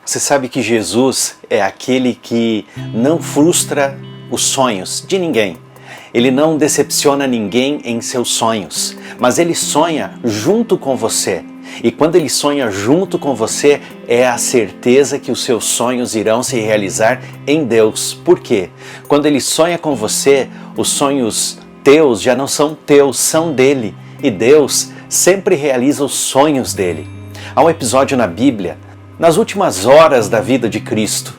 Você sabe que Jesus é aquele que não frustra os sonhos de ninguém. Ele não decepciona ninguém em seus sonhos, mas ele sonha junto com você. E quando ele sonha junto com você, é a certeza que os seus sonhos irão se realizar em Deus. Por quê? Quando ele sonha com você, os sonhos teus já não são teus, são dele. E Deus sempre realiza os sonhos dele. Há um episódio na Bíblia, nas últimas horas da vida de Cristo.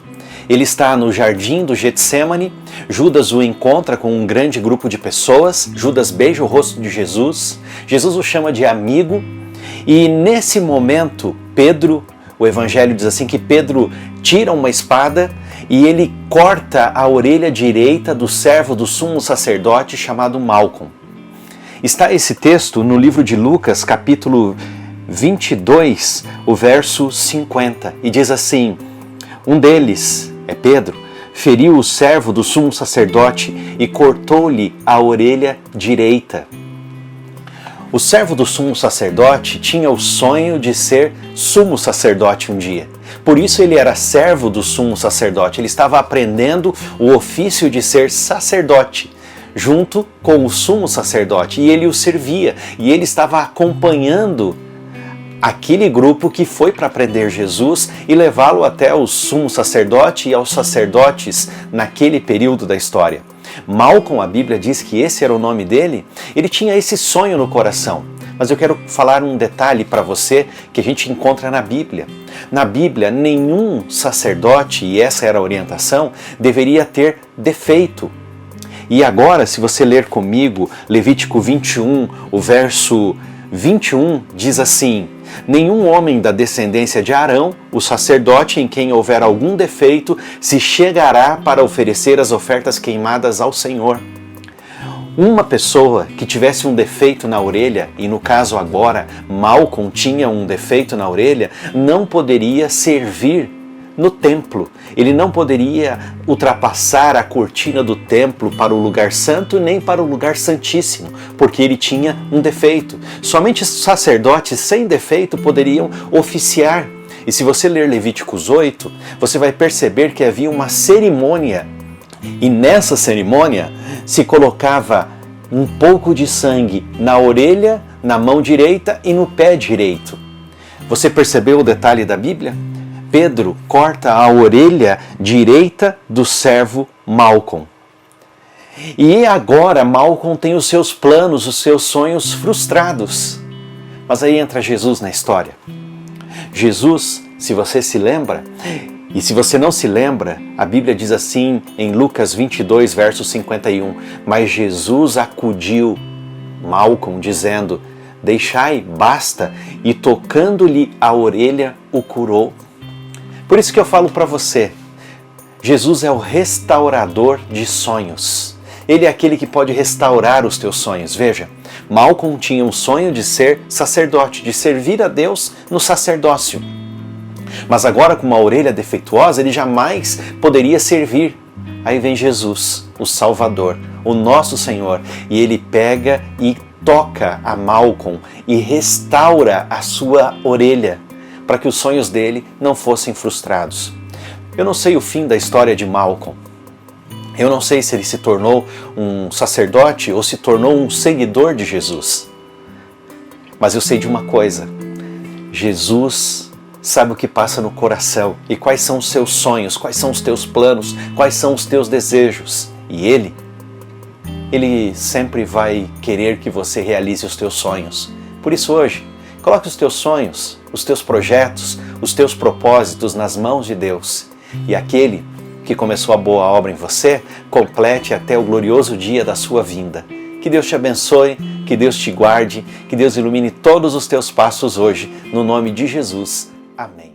Ele está no jardim do Getsemane, Judas o encontra com um grande grupo de pessoas, Judas beija o rosto de Jesus, Jesus o chama de amigo, e nesse momento, Pedro, o Evangelho diz assim que Pedro tira uma espada e ele corta a orelha direita do servo do sumo sacerdote chamado Malcom. Está esse texto no livro de Lucas, capítulo 22, o verso 50, e diz assim: um deles, é Pedro, feriu o servo do sumo sacerdote e cortou-lhe a orelha direita. O servo do sumo sacerdote tinha o sonho de ser sumo sacerdote um dia. Por isso ele era servo do sumo sacerdote. Ele estava aprendendo o ofício de ser sacerdote, junto com o sumo sacerdote. E ele o servia. E ele estava acompanhando aquele grupo que foi para prender Jesus e levá-lo até o sumo sacerdote e aos sacerdotes naquele período da história. Malcom, a Bíblia diz que esse era o nome dele, ele tinha esse sonho no coração. Mas eu quero falar um detalhe para você que a gente encontra na Bíblia. Na Bíblia, nenhum sacerdote, e essa era a orientação, deveria ter defeito. E agora, se você ler comigo, Levítico 21, o verso 21 diz assim: nenhum homem da descendência de Arão, o sacerdote em quem houver algum defeito, se chegará para oferecer as ofertas queimadas ao Senhor. Uma pessoa que tivesse um defeito na orelha, e no caso agora Malcom tinha um defeito na orelha, não poderia servir no templo. Ele não poderia ultrapassar a cortina do templo para o lugar santo nem para o lugar santíssimo, porque ele tinha um defeito. Somente sacerdotes sem defeito poderiam oficiar. E se você ler Levíticos 8, você vai perceber que havia uma cerimônia. E nessa cerimônia se colocava um pouco de sangue na orelha, na mão direita e no pé direito. Você percebeu o detalhe da Bíblia? Pedro corta a orelha direita do servo Malcom. E agora Malcom tem os seus planos, os seus sonhos frustrados. Mas aí entra Jesus na história. Jesus, se você se lembra, e se você não se lembra, a Bíblia diz assim em Lucas 22, verso 51, mas Jesus acudiu Malcom dizendo: deixai, basta, e tocando-lhe a orelha o curou. Por isso que eu falo para você, Jesus é o restaurador de sonhos. Ele é aquele que pode restaurar os teus sonhos. Veja, Malcom tinha um sonho de ser sacerdote, de servir a Deus no sacerdócio. Mas agora com uma orelha defeituosa, ele jamais poderia servir. Aí vem Jesus, o Salvador, o nosso Senhor, e ele pega e toca a Malcom e restaura a sua orelha, para que os sonhos dele não fossem frustrados. Eu não sei o fim da história de Malcom. Eu não sei se ele se tornou um sacerdote ou se tornou um seguidor de Jesus. Mas eu sei de uma coisa: Jesus sabe o que passa no coração e quais são os seus sonhos, quais são os teus planos, quais são os teus desejos. E Ele sempre vai querer que você realize os teus sonhos. Por isso hoje, coloque os teus sonhos, os teus projetos, os teus propósitos nas mãos de Deus. E aquele que começou a boa obra em você, complete até o glorioso dia da sua vinda. Que Deus te abençoe, que Deus te guarde, que Deus ilumine todos os teus passos hoje, no nome de Jesus. Amém.